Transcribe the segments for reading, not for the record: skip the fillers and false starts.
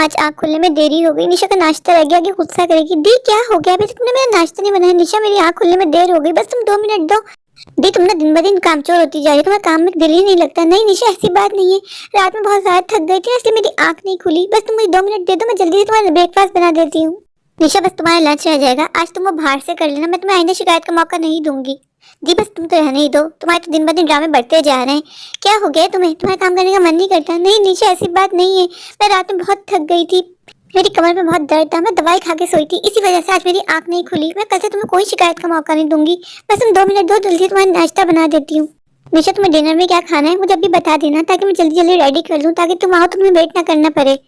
आज आँख खुलने में देरी हो गई। निशा का नाश्ता रह गया कि गुस्सा करेगी। दी क्या हो गया, अभी तुमने मेरा नाश्ता नहीं बनाया। निशा मेरी आँख खुलने में देर हो गई, बस तुम 2 मिनट दो। दी तुम ना दिन ब दिन कामचोर होती जा रही है, तुम्हारा काम में दिल ही नहीं लगता। नहीं निशा ऐसी बात नहीं है, रात में बहुत ज्यादा थक गई थी इसलिए मेरी आँख नहीं खुली। बस तुम मुझे 2 मिनट दे दो, मैं जल्दी से तुम्हारा ब्रेकफास्ट बना देती हूँ। निशा बस तुम्हारा लंच रह जाएगा, आज तुम वो बाहर से कर लेना, मैं तुम्हें आइंदा शिकायत का मौका नहीं दूंगी। जी बस तुम तो रहने ही दो, तुम्हारे तो दिन ब दिन ड्रामे बढ़ते जा रहे हैं। क्या हो गया तुम्हें, तुम्हारा काम करने का मन नहीं करता? नहीं निशा ऐसी बात नहीं है, मैं रात में बहुत थक गई थी, मेरी कमर में बहुत दर्द था, मैं दवाई खा के सोई थी, इसी वजह से आज मेरी आंख नहीं खुली। मैं कल से तुम्हें कोई शिकायत का मौका नहीं दूंगी। बस तुम 2 मिनट दो, जल्दी तुम्हारा नाश्ता बना देती हूँ। निशा तुम्हें डिनर में क्या खाना है मुझे अभी बता देना, ताकि मैं जल्दी जल्दी रेडी कर लूँ, ताकि तुम आओ तो तुम्हें वेट ना करना पड़े।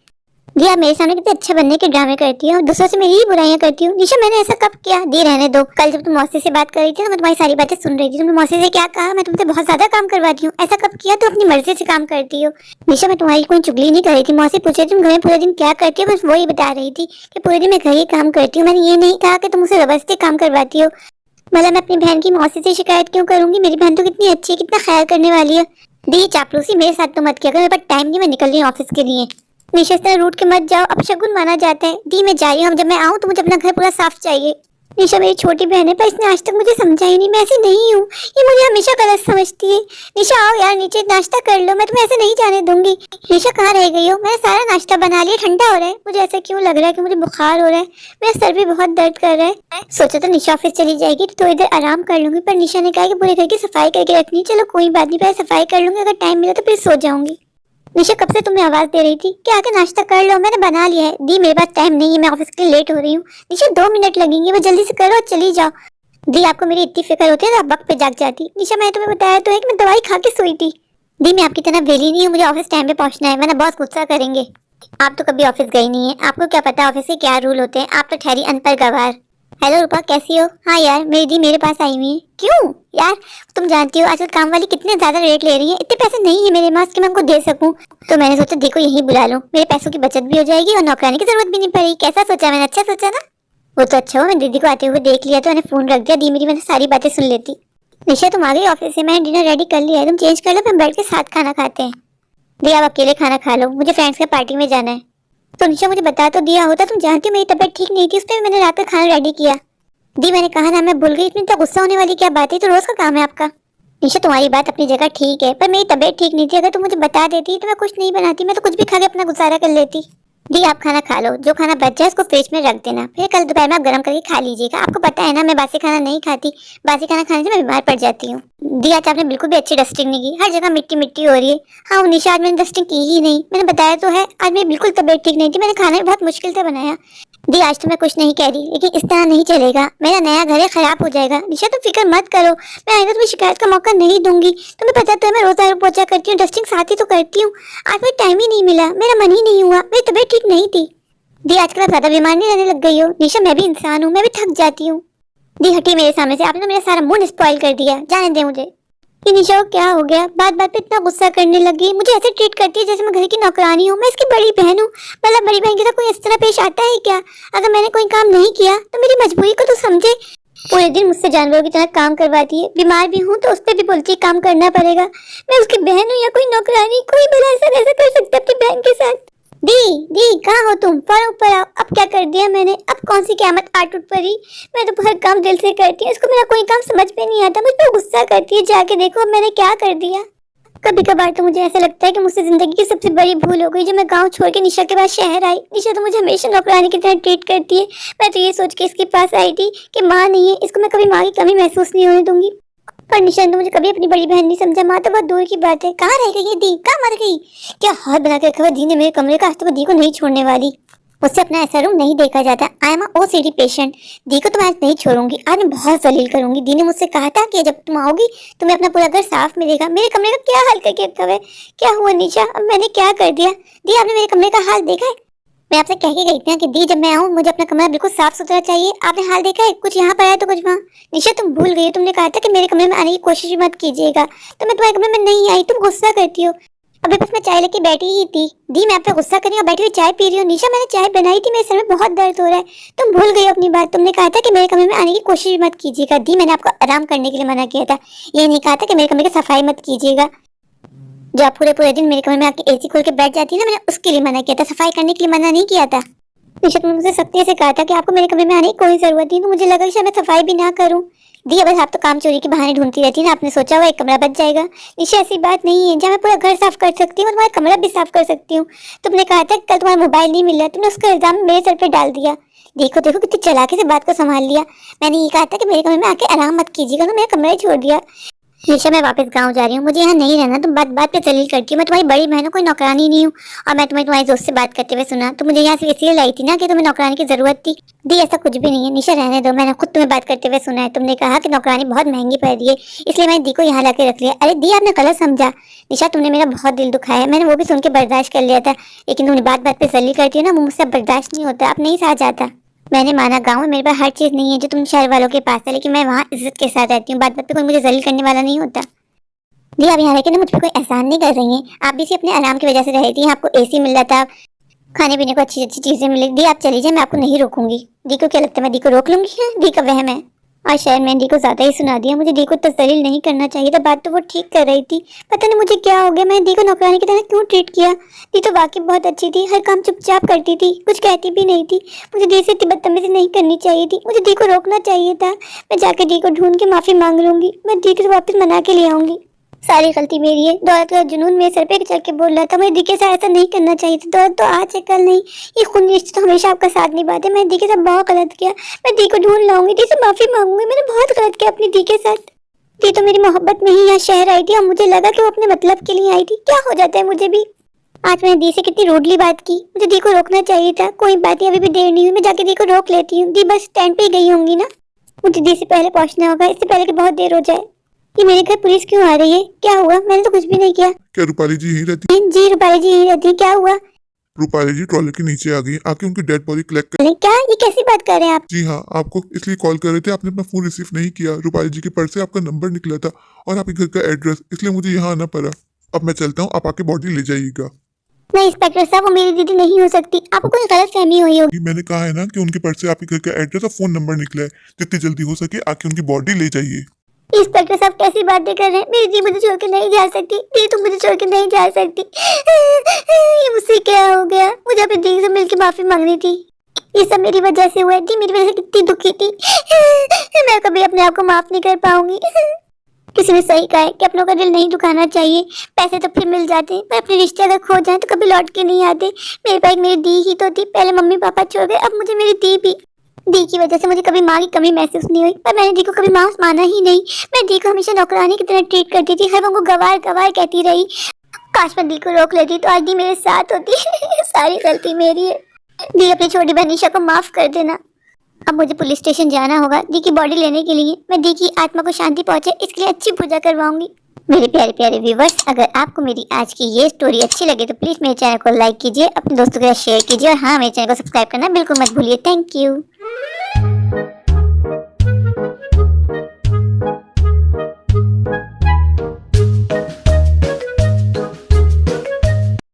जी आप मेरे सामने कितने अच्छे बनने के ड्रामे करती हो, दूसरों से मेरी ही बुराइयां करती हो। निशा मैंने ऐसा कब किया? दी रहने दो, कल जब तुम मौसी से बात कर रही थी तो मैं तुम्हारी सारी बातें सुन रही थी। तुमने मौसी से क्या कहा? मैं तुमसे बहुत ज्यादा काम करवाती हूँ। ऐसा कब किया? तो अपनी मर्जी से काम करती हो। निशा मैं तुम्हारी कोई चुगली नहीं कर रही थी। मौसी पूछ रही थी तुम घर में पूरे दिन क्या करती हो, बस वही बता रही थी कि पूरे दिन मैं घर ही काम करती हूँ। मैंने ये नहीं कहा कि तुम उसे जबरदस्ती काम करवाती हो। मतलब मैं अपनी बहन की मौसी से शिकायत क्यों करूंगी? मेरी बहन तो कितनी अच्छी है, कितना ख्याल करने वाली है। दी चापलूसी मेरे साथ तो मत किया कर, मेरे पास टाइम नहीं, मैं निकल रही हूँ ऑफिस के लिए। निशा इस तरह रूठ के मत जाओ, अब शगुन माना जाता है। दी मैं जा रही हूँ, जब मैं आऊँ तो मुझे अपना घर पूरा साफ चाहिए। निशा मेरी छोटी बहन है, पर इसने आज तक मुझे समझा ही नहीं, मैं ऐसी नहीं हूँ, ये मुझे हमेशा गलत समझती है। निशा आओ यार नीचे नाश्ता कर लो, मैं तुम्हें ऐसे नहीं जाने दूंगी। निशा कहाँ रह गई हो? मैंने सारा नाश्ता बना लिया, ठंडा हो रहा है। मुझे ऐसा क्यों लग रहा है कि मुझे बुखार हो रहा है, मेरा सर भी बहुत दर्द कर रहा है। सोचा तो निशा ऑफिस चली जाएगी तो थोड़ी देर आराम कर लूंगी, पर निशा ने कहा कि पूरे घर की सफाई करके रखनी। चलो कोई बात नहीं, पहले सफाई कर लूंगी, अगर टाइम मिला तो फिर सो जाऊंगी। निशा कब से तुम्हें आवाज दे रही थी कि आके नाश्ता कर लो, मैंने बना लिया है। दी मेरे पास टाइम नहीं है, मैं ऑफिस के लिए लेट हो रही हूँ। निशा 2 मिनट लगेंगे, वो जल्दी से करो और चली जाओ। दी आपको मेरी इतनी फिक्र होती है तो आप वक्त पे जाग जाती। निशा मैंने तुम्हें बताया तो है कि मैं दवाई खा के सोई थी। दी मैं आपकी तरह वेली नहीं हूँ, मुझे ऑफिस टाइम पे पहुंचना है, वरना बॉस गुस्सा करेंगे। आप तो कभी ऑफिस गई नहीं है, आपको क्या पता ऑफिस के क्या रूल होते हैं, आप तो ठहरी अनपढ़ गवार। हेलो रूपा कैसी हो? हाँ यार मेरी दी मेरे पास आई हुई है। क्यों यार? तुम जानती हो आजकल काम वाली कितने ज्यादा रेट ले रही है, इतने पैसे नहीं है मेरे पास कि मैं उनको दे सकूं, तो मैंने सोचा दी को यहीं बुला लूं, मेरे पैसों की बचत भी हो जाएगी और नौकरानी की जरूरत भी नहीं पड़ेगी। कैसा सोचा मैंने? अच्छा सोचा ना? वो तो अच्छा हो, मैं दीदी को आते हुए देख लिया तो मैंने फोन रख दिया, दी मेरी मैंने सारी बातें सुन लेती। निशा तुम आ गई ऑफिस से, मैंने डिनर रेडी कर लिया है, तुम चेंज कर लो, फिर बैठ के साथ खाना खाते हैं। दी आप अकेले खाना खा लो, मुझे फ्रेंड्स के पार्टी में जाना है। तो निशा मुझे बता तो दिया होता, तुम जानती हो मेरी तबीयत ठीक नहीं थी, उस पर मैंने रात का खाना रेडी किया। दी मैंने कहा ना, मैं भूल गई, इतनी तो गुस्सा होने वाली क्या बात है, तो रोज का काम है आपका। निशा तुम्हारी बात अपनी जगह ठीक है, पर मेरी तबीयत ठीक नहीं थी, अगर तुम मुझे बता देती तो मैं कुछ नहीं बनाती, मैं तो कुछ भी खा के अपना गुजारा कर लेती। दी आप खाना खा लो, जो खाना बच जाए उसको फ्रिज में रख देना, फिर कल दोपहर में आप गर्म करके खा लीजिएगा। आपको पता है ना मैं बासी खाना नहीं खाती, बासी खाना खाने से मैं बीमार पड़ जाती हूँ। दी आज आपने बिल्कुल भी अच्छी डस्टिंग नहीं की, हर जगह मिट्टी मिट्टी हो रही है। हाँ निशा आज मैंने डस्टिंग की ही नहीं, मैंने बताया तो है, आज मेरी बिल्कुल तबीयत ठीक नहीं थी, मैंने खाना भी बहुत मुश्किल से बनाया। दी आज तो मैं कुछ नहीं कह रही, लेकिन इस तरह नहीं चलेगा, मेरा नया घर है खराब हो जाएगा। निशा तुम फिक्र मत करो, मैं आइंदा तुम्हें शिकायत का मौका नहीं दूंगी। तुम्हें पता तो है मैं रोज झाड़ू पोछा करती हूँ, डस्टिंग साथ ही तो करती हूँ। आज मुझे टाइम ही नहीं मिला, मेरा मन ही नहीं हुआ, मेरी तबीयत ठीक नहीं थी। दी आजकल आप ज्यादा बीमार नहीं रहने लग गई हो? निशा मैं भी इंसान हूँ, मैं भी थक जाती हूँ। दी हटी मेरे सामने से, आपने मेरा सारा मूड स्पॉइल कर दिया, जाने दे मुझे। ये निशा को क्या हो गया, बात बात पे इतना गुस्सा करने लगी, मुझे ऐसे ट्रीट करती है जैसे मैं घर की नौकरानी हूँ, मैं इसकी बड़ी बहन हूँ। मतलब बड़ी बहन के साथ कोई इस तरह पेश आता है क्या? अगर मैंने कोई काम नहीं किया तो मेरी मजबूरी को तो समझे। पूरे दिन मुझसे जानवरों की तरह काम करवाती है, बीमार भी हूँ तो उस पर भी बोलती है काम करना पड़ेगा। मैं उसकी बहन हूँ या कोई नौकरानी? कोई भला ऐसा कर सकता है अपनी बहन के साथ? दी कहाँ हो तुम? फौरन ऊपर आओ। अब क्या कर दिया मैंने? अब कौन सी क़यामत आ टूट पड़ी? मैं तो हर काम दिल से करती हूँ, इसको मेरा कोई काम समझ में नहीं आता, मुझ पर गुस्सा करती है। जाके देखो मैंने क्या कर दिया। कभी कभार तो मुझे ऐसा लगता है कि मुझसे जिंदगी की सबसे बड़ी भूल हो गई जब मैं गांव छोड़ के निशा के पास शहर आई। निशा तो मुझे हमेशा नौकरानी की तरह ट्रीट करती है। मैं तो ये सोच के इसके पास आई थी कि माँ नहीं है, इसको मैं कभी माँ की कमी महसूस नहीं होने दूंगी, पर निशा ने तो मुझे कभी अपनी बड़ी बहन नहीं समझा। माँ तो बहुत दूर की बात है। कहाँ रह गई ये दी? कहाँ मर गई? क्या हाथ बना के रखा दी ने मेरे कमरे का, आज तो मैं दी को नहीं छोड़ने वाली। उससे अपना ऐसा रूम नहीं देखा जाता। I am OCD patient. दी को तो मैं आज नहीं छोड़ूंगी, आज मैं बहुत जलील करूंगी। दी ने मुझसे कहा था कि जब तुम आओगी तुम्हें अपना पूरा घर साफ मिलेगा। मेरे कमरे का क्या हाल करके रखा है? क्या हुआ निशा, अब मैंने क्या कर दिया? दी आपने मेरे कमरे का हाल देखा है? मैं आपसे कह के गई थी कि दी जब मैं आऊँ मुझे अपना कमरा बिल्कुल साफ सुथरा चाहिए। आपने हाल देखा है? कुछ यहाँ पर आया तो कुछ वहाँ। निशा तुम भूल गई हो, तुमने कहा था कि मेरे कमरे में आने की कोशिश भी मत कीजिएगा, तो मैं तुम्हारे कमरे में नहीं आई, तुम गुस्सा करती हो। अभी बस मैं चाय लेके बैठी ही थी। दी मैं आप पे गुस्सा कर रही हूँ, बैठी हुई चाय पी रही हूँ। निशा मैंने चाय बनाई थी, मेरे सर में बहुत दर्द हो रहा है। तुम भूल गई अपनी बात, तुमने कहा था कि मेरे कमरे में आने की कोशिश भी मत कीजिएगा। दी मैंने आपको आराम करने के लिए मना किया था, ये नहीं कहा था कि मेरे कमरे की सफाई मत कीजिएगा। जो आप पूरे पूरे दिन मेरे कमरे में आके एसी खोल के बैठ जाती है ना, मैंने उसके लिए मना किया था, सफाई करने के लिए मना नहीं किया था। निशा तुमने मुझसे सख्ती से कहा था कि आपको मेरे कमरे में आने की कोई जरूरत नहीं, तो मुझे लगा कि शायद मैं सफाई भी ना करूं। दी बस आप तो काम चोरी के बहाने ढूंढती रहती है ना, आपने सोचा हुआ एक कमरा बच जाएगा। निशा ऐसी बात नहीं है, जहाँ मैं पूरा घर साफ कर सकती हूँ, तुम्हारा कमरा भी साफ कर सकती हूँ। तुमने कहा था कल तुम्हारा मोबाइल नहीं मिला, तुमने उसका इल्जाम मेरे सर पे डाल दिया। देखो देखो कितनी चालाकी से बात को संभाल लिया। मैंने ये कहा था कि मेरे कमरे में आके आराम मत कीजिएगा, तो मेरा कमरा ही छोड़ दिया। निशा मैं वापस गांव जा रही हूँ, मुझे यहाँ नहीं रहना। तुम बात बात पे जलील करती हो, मैं तुम्हारी बड़ी बहन हूँ, कोई नौकरानी नहीं हूँ। और मैं तुम्हारी दोस्त से बात करते हुए सुना तो मुझे यहाँ से इसलिए लाई थी ना कि तुम्हें नौकरानी की जरूरत थी। दी ऐसा कुछ भी नहीं है, निशा रहने दो। मैंने खुद तुम्हें बात करते हुए सुना है, तुमने कहा कि नौकरानी बहुत महंगी पड़ रही है, इसलिए मैंने दी को यहाँ ला के रख लिया। अरे दी आपने गलत समझा। निशा तुमने मेरा बहुत दिल दुखाया है, मैंने वो भी सुन के बर्दाश्त कर लिया था, लेकिन तुमने बात बात पे जलील करती हो ना, वो मुझसे बर्दाश्त नहीं होता, अब नहीं सहा जाता। मैंने माना गाँव में मेरे पास हर चीज नहीं है जो तुम शहर वालों के पास है, लेकिन मैं वहाँ इज्जत के साथ रहती हूँ, बात बात पे कोई मुझे जलील करने वाला नहीं होता। जी आप यहाँ रहकर ना मुझ पर कोई एहसान नहीं कर रही हैं, आप भी इसी अपने आराम की वजह से रही थी, आपको एसी मिल रहा था, खाने पीने को अच्छी अच्छी चीजें मिली। दी आप चली जाए, मैं आपको नहीं रोकूंगी। दी को क्या लगता है मैं दी को रोक लूंगी? दी का वहम है। और शायद मैंने दी को ज्यादा ही सुना दिया, मुझे दी को तसल्ली नहीं करना चाहिए था, बात तो वो ठीक कर रही थी। पता नहीं मुझे क्या हो गया, मैंने दी को नौकरानी की तरह क्यों ट्रीट किया। दी तो वाकई बहुत अच्छी थी, हर काम चुपचाप करती थी, कुछ कहती भी नहीं थी। मुझे दी से इतनी बदतमीजी नहीं करनी चाहिए थी, मुझे दी को रोकना चाहिए था। मैं जाकर दी को ढूंढ के माफी मांग लूंगी, मैं दी को वापस मना के ले आऊंगी। सारी गलती मेरी है, दौलत का जुनून मेरे सर पे चढ़ के बोल रहा था, मैं दी के साथ ऐसा नहीं करना चाहिए था। दौलत तो आज है कल नहीं, ये खून रिश्ते तो हमेशा आपका साथ निभाते। मैंने दी के साथ बहुत गलत किया, मैं दी को ढूंढ लाऊंगी, दी से माफी मांगूंगी। मैंने बहुत गलत किया अपनी दी के साथ। दी तो मेरी मोहब्बत में ही यहाँ शहर आई थी और मुझे लगा कि वो अपने मतलब के लिए आई थी। क्या हो जाता है मुझे भी। आज मैंने दी से कितनी रूडली बात की, मुझे दी को रोकना चाहिए था। कोई बात नहीं, अभी भी देर नहीं हुई, मैं जाके दी को रोक लेती हूँ। दी बस स्टैंड पे ही गई होंगी ना, मुझे दी से पहले पहुंचना होगा, इससे पहले कि बहुत देर हो जाए। ये मेरे घर पुलिस क्यों आ रही है? क्या हुआ? मैंने तो कुछ भी नहीं किया। क्या रूपाली जी यहीं रहती? जी रूपाली जी यहीं रहती है। क्या हुआ? रूपाली जी ट्रॉली के नीचे आ गई, आके उनकी डेड बॉडी कलेक्ट कर। क्या ये कैसी बात कर रहे हैं आप? जी हाँ, आपको इसलिए कॉल कर रहे थे, आपने अपना फोन रिसीव नहीं किया। रूपाली जी के पर्स से आपका नंबर निकला था और आपके घर का एड्रेस, इसलिए मुझे यहाँ आना पड़ा। अब मैं चलता हूँ, आप आके बॉडी ले जाइएगा। नहीं इंस्पेक्टर साहब, वो मेरी दीदी नहीं हो सकती, आपको कोई गलत फहमी हुई होगी। मैंने कहा है ना कि उनके पर्स से आपके घर का एड्रेस और फोन नंबर निकला है, जितनी जल्दी हो सके आके उनकी बॉडी ले जाइए। इंस्पेक्टर साहब कैसी बातें कर रहे हैं? मेरी दी मुझे छोड़ के नहीं जा सकती। दी तुम मुझे छोड़ के नहीं जा सकती। ये मुझसे क्या हो गया? मुझे अपनी दी से मिलकर माफी मांगनी थी। ये सब मेरी वजह से हुआ है। दी मेरी वजह से कितनी दुखी थी, मैं कभी अपने आप को माफ नहीं कर पाऊंगी। किसी ने सही कहा है कि अपनों का दिल नहीं दुखाना चाहिए। पैसे तो फिर मिल जाते हैं, पर अपने रिश्ते अगर खो जाएं तो कभी लौट के नहीं आते। मेरे पास मेरी दी ही तो थी, पहले मम्मी पापा छोड़ गए, अब मुझे मेरी दी भी। दी की वजह से मुझे कभी माँ की कमी महसूस नहीं हुई, पर मैंने दी को कभी माँ माना ही नहीं। मैं दी को हमेशा नौकरानी की तरह ट्रीट करती थी, हर को गवार गवार कहती रही। काश मैं दी को रोक लेती तो आज दी मेरे साथ होती। सारी गलती मेरी है। दी अपनी छोटी बहन निशा को माफ कर देना। अब मुझे पुलिस स्टेशन जाना होगा दी की बॉडी लेने के लिए। मैं दी की आत्मा को शांति पहुंचे इसके लिए अच्छी पूजा करवाऊंगी। मेरे प्यारे प्यारे व्यूवर्स, अगर आपको मेरी आज की ये स्टोरी अच्छी लगे तो प्लीज मेरे चैनल को लाइक कीजिए, अपने दोस्तों के साथ शेयर कीजिए और हाँ, मेरे चैनल को सब्सक्राइब करना बिल्कुल मत भूलिए। Thank you.